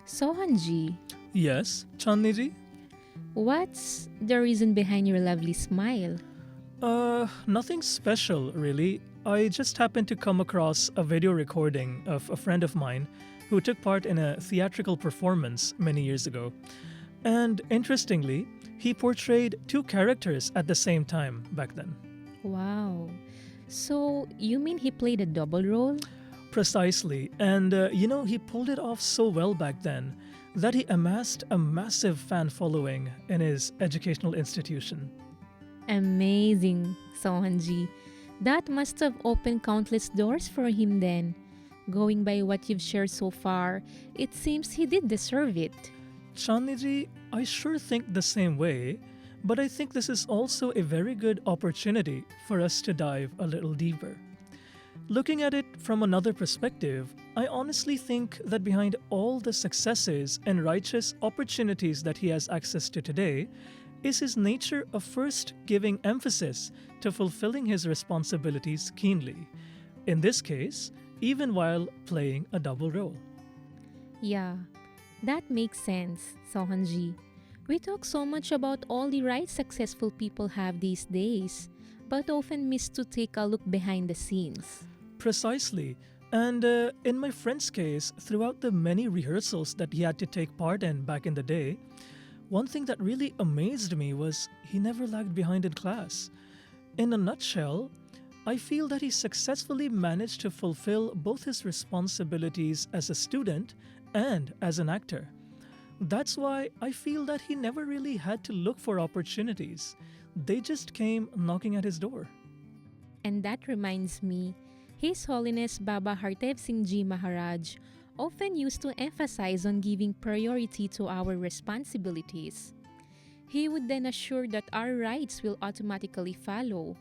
Sohanji, Yes, Chandni ji? what's the reason behind your lovely smile? Nothing special, really. I just happened to come across a video recording of a friend of mine who took part in a theatrical performance many years ago. And interestingly, he portrayed two characters at the same time back then. Wow. So, you mean he played a double role? Precisely. And he pulled it off so well back then that he amassed a massive fan following in his educational institution. Amazing, Sohanji. That must have opened countless doors for him then. Going by what you've shared so far, it seems he did deserve it. Chandni, I sure think the same way, but I think this is also a very good opportunity for us to dive a little deeper. Looking at it from another perspective, I honestly think that behind all the successes and righteous opportunities that he has access to today is his nature of first giving emphasis to fulfilling his responsibilities keenly. In this case, even while playing a double role. Yeah, that makes sense, Sohanji. We talk so much about all the right successful people have these days, but often miss to take a look behind the scenes. Precisely. And in my friend's case, throughout the many rehearsals that he had to take part in back in the day, one thing that really amazed me was he never lagged behind in class. In a nutshell, I feel that he successfully managed to fulfill both his responsibilities as a student and as an actor. That's why I feel that he never really had to look for opportunities. They just came knocking at his door. And that reminds me, His Holiness Baba Hardev Singh Ji Maharaj often used to emphasize on giving priority to our responsibilities. He would then assure that our rights will automatically follow.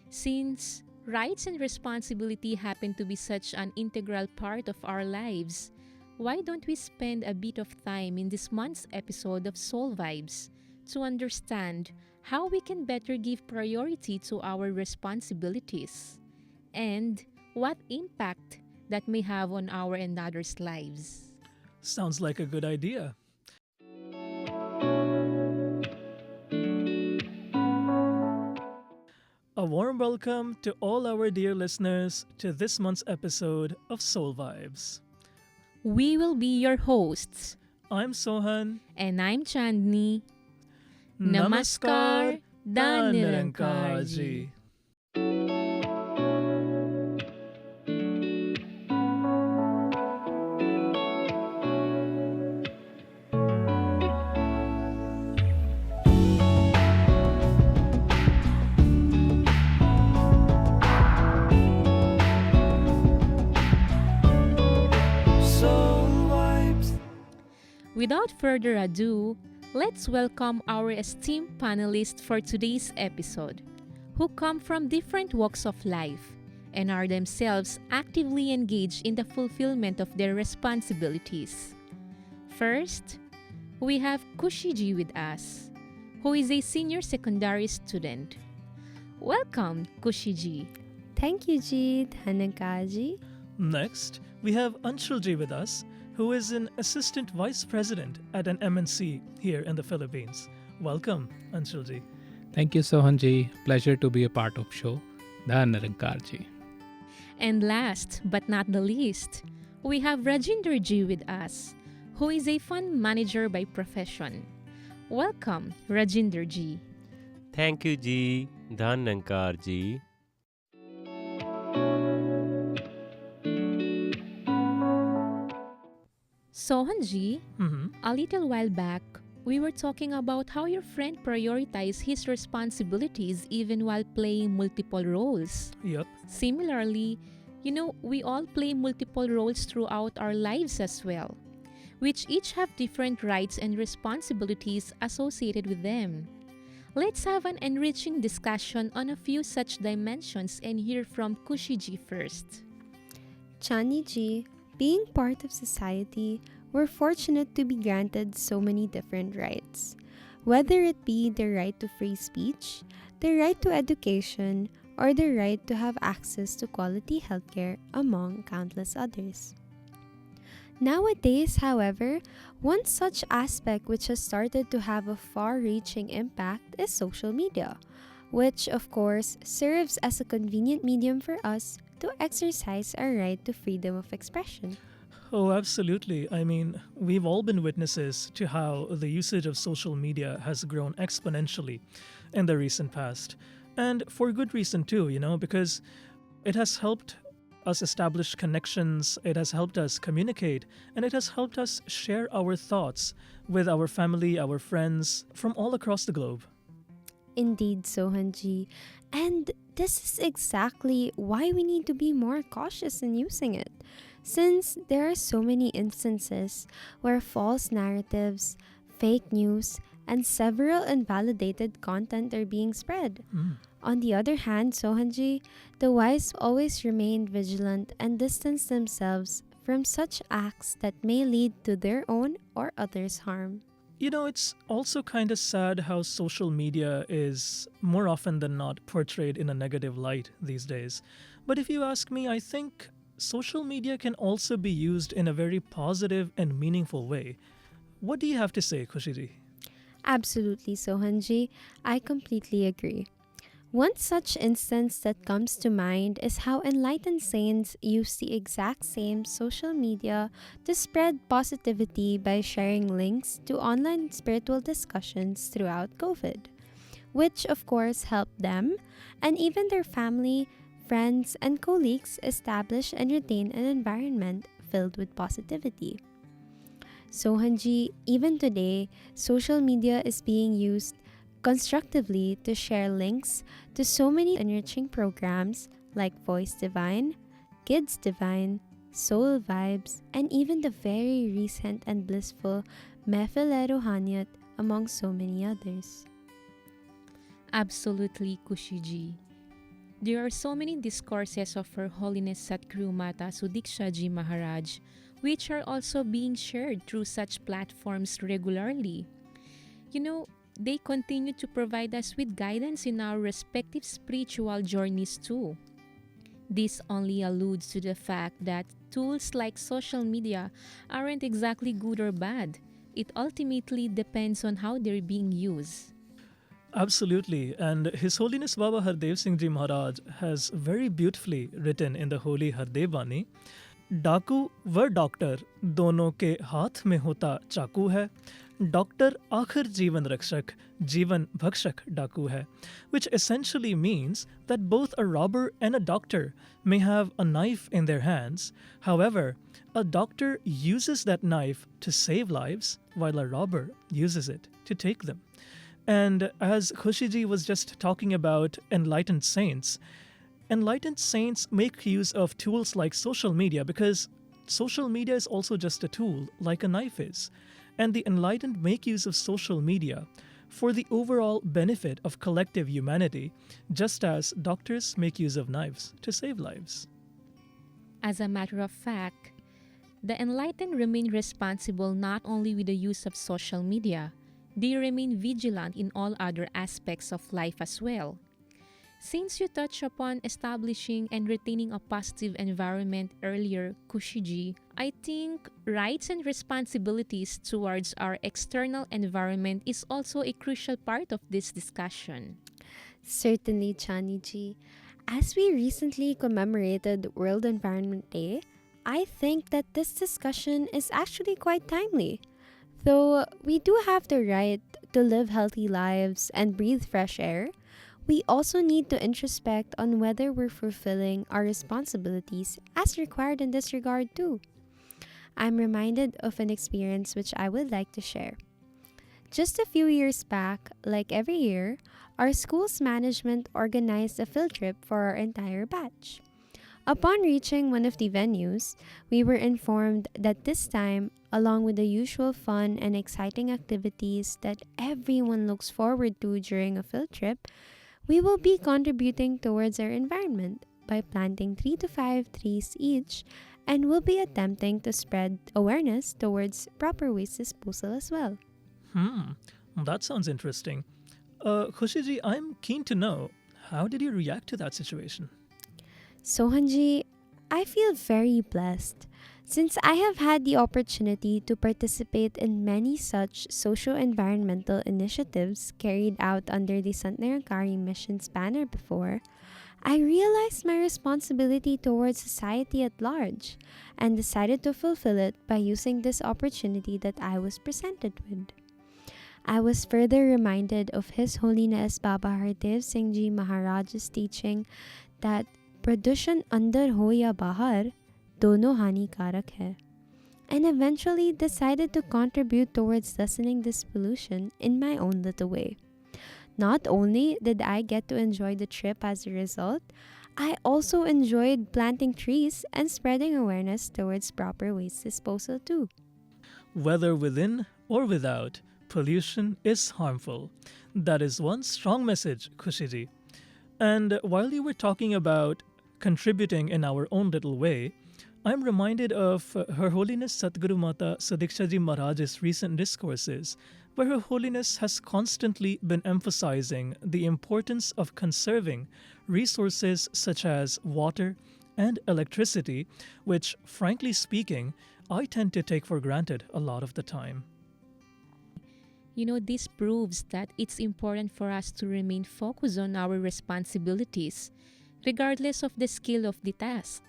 Since rights and responsibility happen to be such an integral part of our lives, why don't we spend a bit of time in this month's episode of Soul Vibes to understand how we can better give priority to our responsibilities and what impact that may have on our and others' lives? Sounds like a good idea. A warm welcome to all our dear listeners to this month's episode of Soul Vibes. We will be your hosts, I'm Sohan. and I'm Chandni. Namaskar, Dan Nirankari. Without further ado, let's welcome our esteemed panelists for today's episode, who come from different walks of life and are themselves actively engaged in the fulfillment of their responsibilities. First, we have Kushiji with us, who is a senior secondary student. Welcome, Kushiji. Thank you, Ji, Dhanankaji. Next, we have Anshulji with us, who is an assistant vice president at an MNC here in the Philippines. Welcome, Anshulji. Thank you, Sohanji. Pleasure to be a part of show. Dhan Nirankarji. And last but not the least, we have Rajinderji with us, who is a fund manager by profession. Welcome, Rajinderji. Thank you, Ji. Dhanankar Ji. Sohanji, Mm-hmm. a little while back, we were talking about how your friend prioritized his responsibilities even while playing multiple roles. Yep. Similarly, we all play multiple roles throughout our lives as well, which each have different rights and responsibilities associated with them. Let's have an enriching discussion on a few such dimensions and hear from Kushiji first. Chani Ji, being part of society, we're fortunate to be granted so many different rights. Whether it be the right to free speech, the right to education, or the right to have access to quality healthcare, among countless others. Nowadays, however, one such aspect which has started to have a far-reaching impact is social media, which of course serves as a convenient medium for us to exercise our right to freedom of expression. Oh, absolutely. I mean, we've all been witnesses to how the usage of social media has grown exponentially in the recent past. And for good reason, too, because it has helped us establish connections, it has helped us communicate, and it has helped us share our thoughts with our family, our friends from all across the globe. Indeed, Sohanji. And this is exactly why we need to be more cautious in using it, since there are so many instances where false narratives, fake news, and several invalidated content are being spread. Mm. On the other hand, Sohanji, the wise always remain vigilant and distance themselves from such acts that may lead to their own or others' harm. It's also kind of sad how social media is more often than not portrayed in a negative light these days. But if you ask me, I think social media can also be used in a very positive and meaningful way. What do you have to say, Kushiji? Absolutely, Sohanji. I completely agree. One such instance that comes to mind is how enlightened saints use the exact same social media to spread positivity by sharing links to online spiritual discussions throughout COVID, which of course helped them and even their family, friends, and colleagues establish and retain an environment filled with positivity. So, Hanji, even today, social media is being used constructively to share links to so many enriching programs like Voice Divine, Kids Divine, Soul Vibes, and even the very recent and blissful Mehfil Rohaniyat, among so many others. Absolutely, Kushiji. There are so many discourses of Her Holiness Satguru Mata Sudiksha Ji Maharaj, which are also being shared through such platforms regularly. They continue to provide us with guidance in our respective spiritual journeys too. This only alludes to the fact that tools like social media aren't exactly good or bad. It ultimately depends on how they're being used. Absolutely. And His Holiness Baba Hardev Singh Ji Maharaj has very beautifully written in the Holy Hardev Bani, डाकू व doctor दोनों के हाथ में होता चाकू है doctor आखिर जीवन रक्षक जीवन भक्षक डाकू है which essentially means that both a robber and a doctor may have a knife in their hands. However, a doctor uses that knife to save lives while a robber uses it to take them. And as Khushiji was just talking about enlightened saints make use of tools like social media because social media is also just a tool, like a knife is. And the enlightened make use of social media for the overall benefit of collective humanity, just as doctors make use of knives to save lives. As a matter of fact, the enlightened remain responsible not only with the use of social media, they remain vigilant in all other aspects of life as well. Since you touched upon establishing and retaining a positive environment earlier, Kushiji, I think rights and responsibilities towards our external environment is also a crucial part of this discussion. Certainly, Chaniji. As we recently commemorated World Environment Day, I think that this discussion is actually quite timely. Though we do have the right to live healthy lives and breathe fresh air, we also need to introspect on whether we're fulfilling our responsibilities as required in this regard too. I'm reminded of an experience which I would like to share. Just a few years back, like every year, our school's management organized a field trip for our entire batch. Upon reaching one of the venues, we were informed that this time, along with the usual fun and exciting activities that everyone looks forward to during a field trip, we will be contributing towards our environment by planting 3 to 5 trees each, and will be attempting to spread awareness towards proper waste disposal as well. That sounds interesting. Khushiji, I'm keen to know, how did you react to that situation? So, Hanji, I feel very blessed Since I have had the opportunity to participate in many such socio-environmental initiatives carried out under the Sant Nirankari mission's banner before, I realized my responsibility towards society at large and decided to fulfill it by using this opportunity that I was presented with. I was further reminded of His Holiness Baba Hardev Singh Ji Maharaj's teaching that प्रदूषण अंदर हो या बाहर दोनों हानिकारक है, and eventually decided to contribute towards lessening this pollution in my own little way. Not only did I get to enjoy the trip as a result, I also enjoyed planting trees and spreading awareness towards proper waste disposal too. Whether within or without, pollution is harmful. That is one strong message, Khushiji. And while you were talking about contributing in our own little way, I'm reminded of Her Holiness Satguru Mata Sudiksha Ji Maharaj's recent discourses, where Her Holiness has constantly been emphasizing the importance of conserving resources such as water and electricity, which, frankly speaking, I tend to take for granted a lot of the time. This proves that it's important for us to remain focused on our responsibilities, regardless of the scale of the task.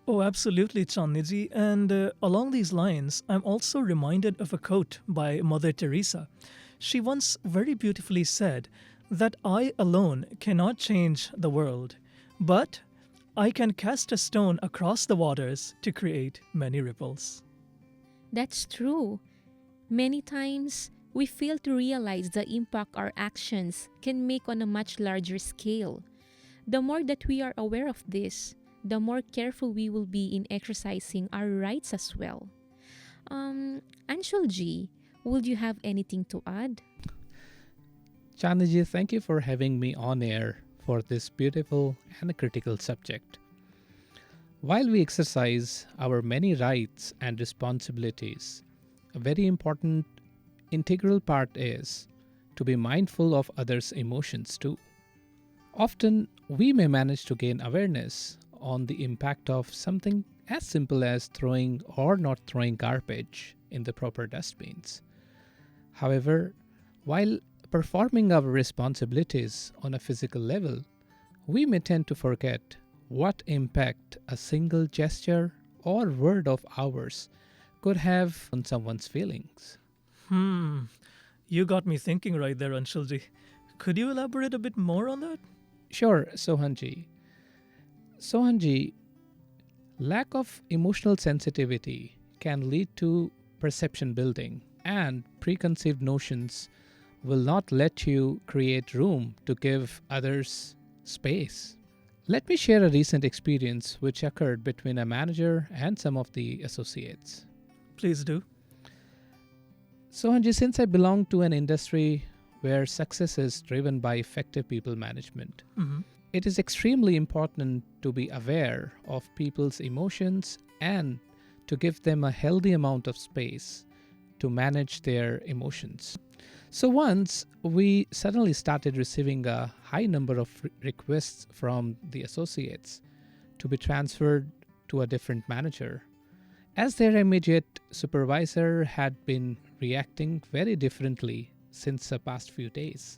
Oh, absolutely, Chandni. And along these lines, I'm also reminded of a quote by Mother Teresa. She once very beautifully said that I alone cannot change the world, but I can cast a stone across the waters to create many ripples. That's true. Many times, we fail to realize the impact our actions can make on a much larger scale. The more that we are aware of this, the more careful we will be in exercising our rights as well. Anshulji, would you have anything to add? Chandni, thank you for having me on air for this beautiful and critical subject. While we exercise our many rights and responsibilities, a very important integral part is to be mindful of others' emotions too. Often, we may manage to gain awareness on the impact of something as simple as throwing or not throwing garbage in the proper dustbins. However, while performing our responsibilities on a physical level, we may tend to forget what impact a single gesture or word of ours could have on someone's feelings. You got me thinking right there, Anshulji. Could you elaborate a bit more on that? Sure, Sohanji. Sohanji, lack of emotional sensitivity can lead to perception building, and preconceived notions will not let you create room to give others space. Let me share a recent experience which occurred between a manager and some of the associates. Please do. Sohanji, since I belong to an industry where success is driven by effective people management, it is extremely important to be aware of people's emotions and to give them a healthy amount of space to manage their emotions. So once we suddenly started receiving a high number of requests from the associates to be transferred to a different manager, as their immediate supervisor had been reacting very differently since the past few days.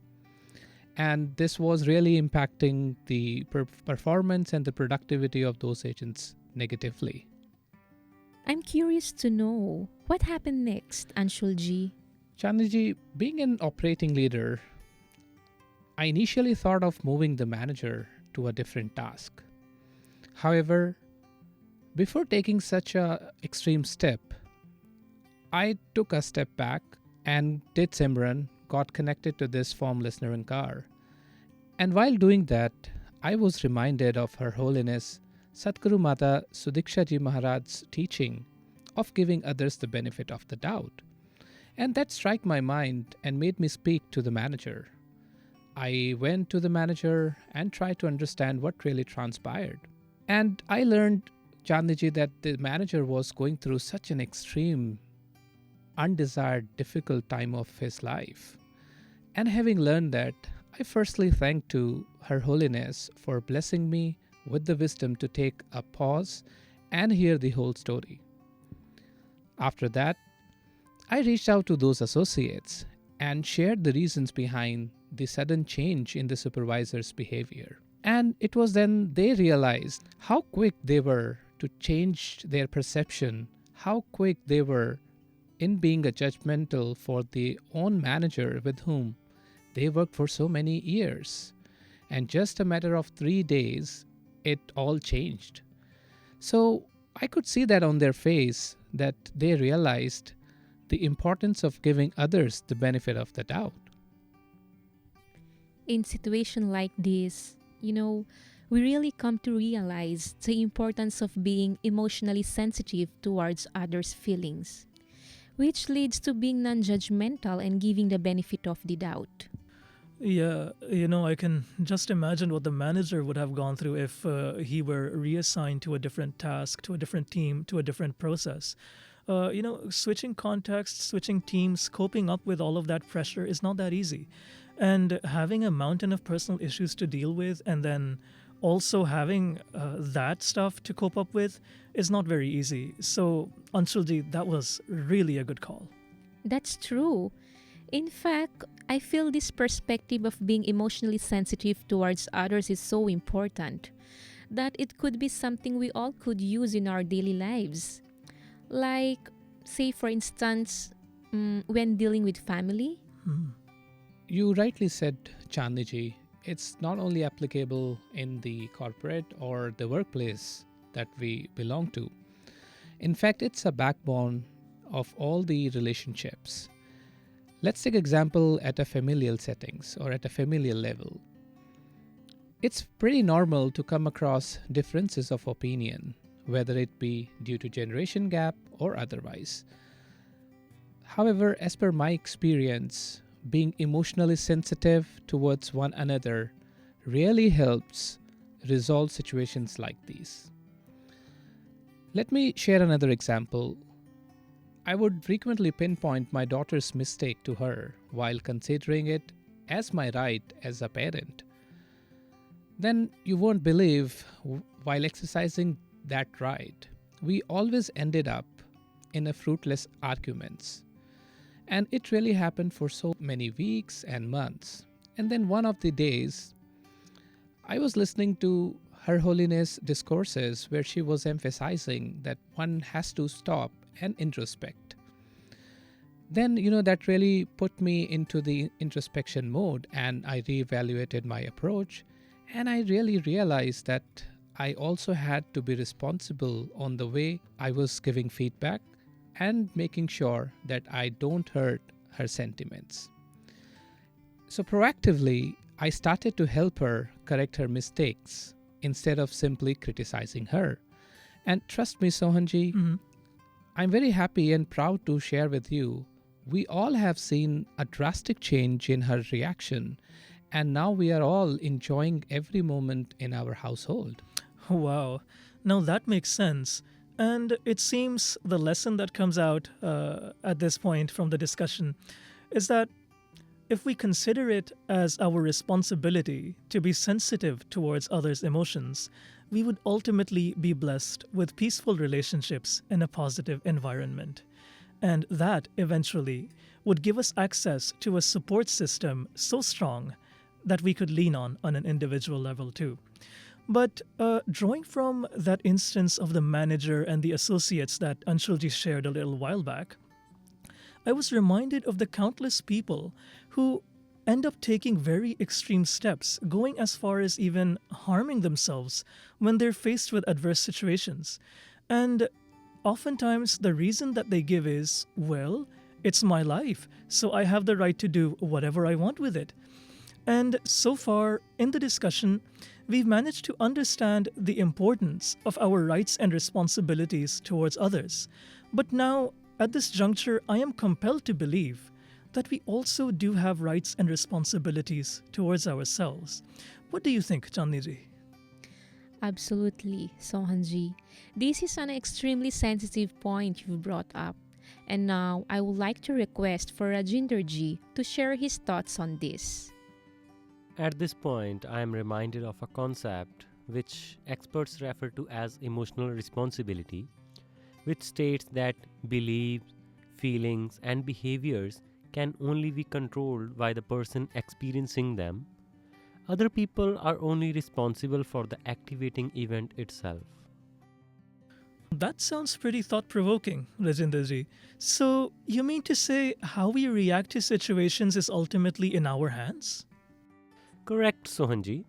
And this was really impacting the performance and the productivity of those agents negatively. I'm curious to know what happened next, Anshulji. Chandni, being an operating leader, I initially thought of moving the manager to a different task. However, before taking such an extreme step, I took a step back and did Simran, got connected to this formless Nirankar. And while doing that, I was reminded of Her Holiness Satguru Mata Sudiksha Ji Maharaj's teaching of giving others the benefit of the doubt. And that struck my mind and made me speak to the manager. I went to the manager and tried to understand what really transpired. And I learned, Chandni, that the manager was going through such an extreme, undesired, difficult time of his life. And having learned that, I firstly thank to Her Holiness for blessing me with the wisdom to take a pause and hear the whole story. After that, I reached out to those associates and shared the reasons behind the sudden change in the supervisor's behavior. And it was then they realized how quick they were to change their perception, how quick they were in being a judgmental for the own manager with whom they worked for so many years. And just a matter of 3 days, it all changed. So I could see that on their face that they realized the importance of giving others the benefit of the doubt. In situation like this, we really come to realize the importance of being emotionally sensitive towards others' feelings, which leads to being non-judgmental and giving the benefit of the doubt. Yeah, I can just imagine what the manager would have gone through if he were reassigned to a different task, to a different team, to a different process. Switching contexts, switching teams, coping up with all of that pressure is not that easy. And having a mountain of personal issues to deal with, and then also having that stuff to cope up with, is not very easy. So, Anshulji, that was really a good call. That's true. In fact, I feel this perspective of being emotionally sensitive towards others is so important that it could be something we all could use in our daily lives. Like, say for instance, when dealing with family. You rightly said, Chandni, it's not only applicable in the corporate or the workplace that we belong to. In fact, it's a backbone of all the relationships. Let's take example at a familial settings or at a familial level. It's pretty normal to come across differences of opinion, whether it be due to generation gap or otherwise. However, as per my experience, being emotionally sensitive towards one another really helps resolve situations like these. Let me share another example. I would frequently pinpoint my daughter's mistake to her while considering it as my right as a parent. Then you won't believe, while exercising that right, we always ended up in a fruitless arguments. And it really happened for so many weeks and months. And then one of the days, I was listening to Her Holiness Discourses where she was emphasizing that one has to stop and introspect. Then, that really put me into the introspection mode, and I reevaluated my approach, and I really realized that I also had to be responsible on the way I was giving feedback and making sure that I don't hurt her sentiments. So proactively, I started to help her correct her mistakes instead of simply criticizing her. And trust me, Sohanji, I'm very happy and proud to share with you, we all have seen a drastic change in her reaction, and now we are all enjoying every moment in our household. Wow. Now that makes sense. And it seems the lesson that comes out at this point from the discussion is that if we consider it as our responsibility to be sensitive towards others' emotions, we would ultimately be blessed with peaceful relationships in a positive environment. And that eventually would give us access to a support system so strong that we could lean on an individual level too. But drawing from that instance of the manager and the associates that Anshulji shared a little while back, I was reminded of the countless people who end up taking very extreme steps, going as far as even harming themselves when they're faced with adverse situations. And oftentimes the reason that they give is, well, it's my life, so I have the right to do whatever I want with it. And so far in the discussion, we've managed to understand the importance of our rights and responsibilities towards others. But now, at this juncture, I am compelled to believe that we also do have rights and responsibilities towards ourselves. What do you think, Chandni? Absolutely, Sohanji. This is an extremely sensitive point you've brought up. And now I would like to request for Rajinderji to share his thoughts on this. At this point, I am reminded of a concept which experts refer to as emotional responsibility, which states that beliefs, feelings, and behaviors can only be controlled by the person experiencing them. Other people are only responsible for the activating event itself. That sounds pretty thought-provoking, Rajendraji. So, you mean to say how we react to situations is ultimately in our hands? Correct, Sohanji.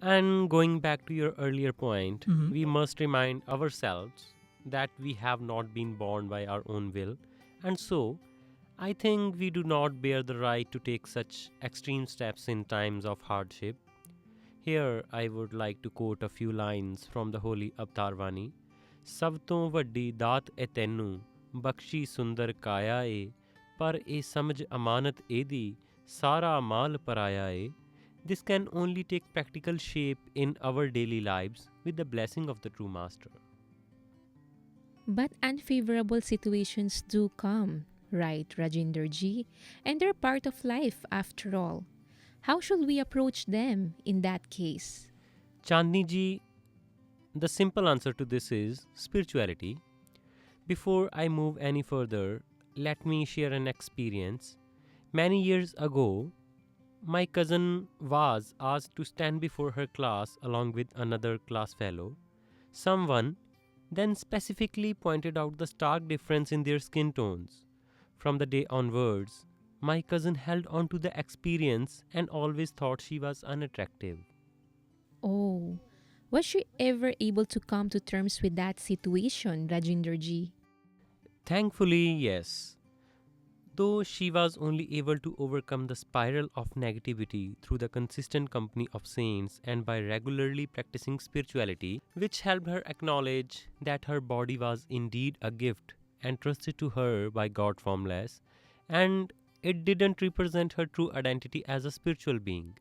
And going back to your earlier point, we must remind ourselves that we have not been born by our own will, and so I think we do not bear the right to take such extreme steps in times of hardship. Here I would like to quote a few lines from the holy Avtarvani. ਸਭ ਤੋਂ ਵੱਡੀ ਦਾਤ ਏ ਤੈਨੂੰ ਬਖਸ਼ੀ ਸੁੰਦਰ ਕਾਇਆ ਏ ਪਰ ਇਹ ਸਮਝ ਅਮਾਨਤ ਇਹਦੀ ਸਾਰਾ ਮਾਲ ਪਰਾਇਆ ਏ. This can only take practical shape in our daily lives with the blessing of the true master. But unfavorable situations do come, right, Rajendraji? And they're part of life after all. How should we approach them in that case? Chandni ji, the simple answer to this is spirituality. Before I move any further, let me share an experience. Many years ago, my cousin was asked to stand before her class along with another class fellow. Someone then specifically pointed out the stark difference in their skin tones. From the day onwards, my cousin held on to the experience and always thought she was unattractive. Oh, was she ever able to come to terms with that situation, Rajendraji? Thankfully, yes. Though she was only able to overcome the spiral of negativity through the consistent company of saints and by regularly practicing spirituality, which helped her acknowledge that her body was indeed a gift entrusted to her by God formless, and it didn't represent her true identity as a spiritual being.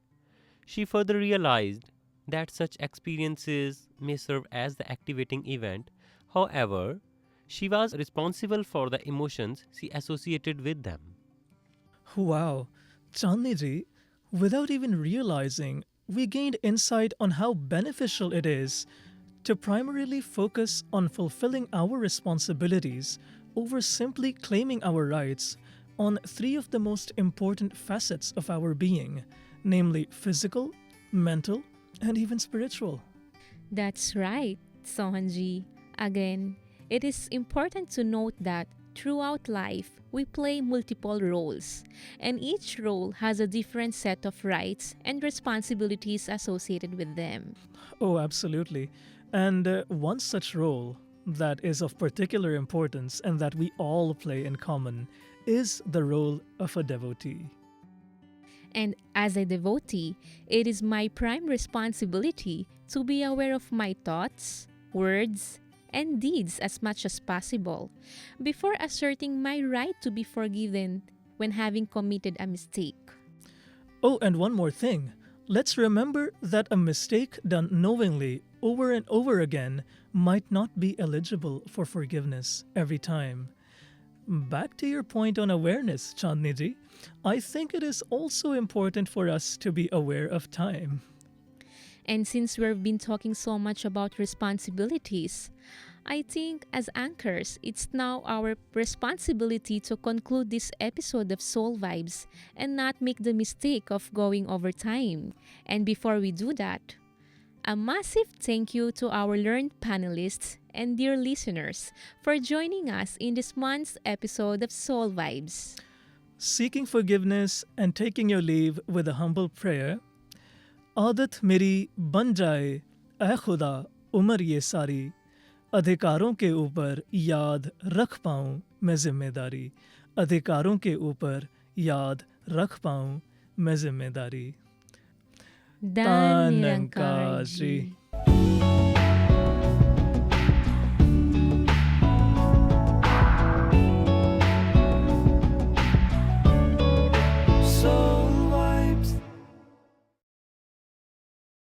She further realized that such experiences may serve as the activating event. However, she was responsible for the emotions she associated with them. Wow, Chandni ji, without even realizing, we gained insight on how beneficial it is to primarily focus on fulfilling our responsibilities over simply claiming our rights on three of the most important facets of our being, namely physical, mental, and even spiritual. That's right, Sohanji. Again, it is important to note that throughout life, we play multiple roles, and each role has a different set of rights and responsibilities associated with them. Oh, absolutely. And one such role that is of particular importance and that we all play in common is the role of a devotee. And as a devotee, it is my prime responsibility to be aware of my thoughts, words, and deeds as much as possible before asserting my right to be forgiven when having committed a mistake. Oh, and one more thing. Let's remember that a mistake done knowingly over and over again might not be eligible for forgiveness every time. Back to your point on awareness, Chandni ji, I think it is also important for us to be aware of time. And since we've been talking so much about responsibilities, I think as anchors, it's now our responsibility to conclude this episode of Soul Vibes and not make the mistake of going over time. And before we do that, a massive thank you to our learned panelists and dear listeners for joining us in this month's episode of Soul Vibes. Seeking forgiveness and taking your leave with a humble prayer. आदत मेरी बन जाए ऐ खुदा उम्र ये सारी अधिकारों के ऊपर याद रख पाऊँ मैं जिम्मेदारी अधिकारों के ऊपर याद रख पाऊँ मैं जिम्मेदारी Sant Nirankari.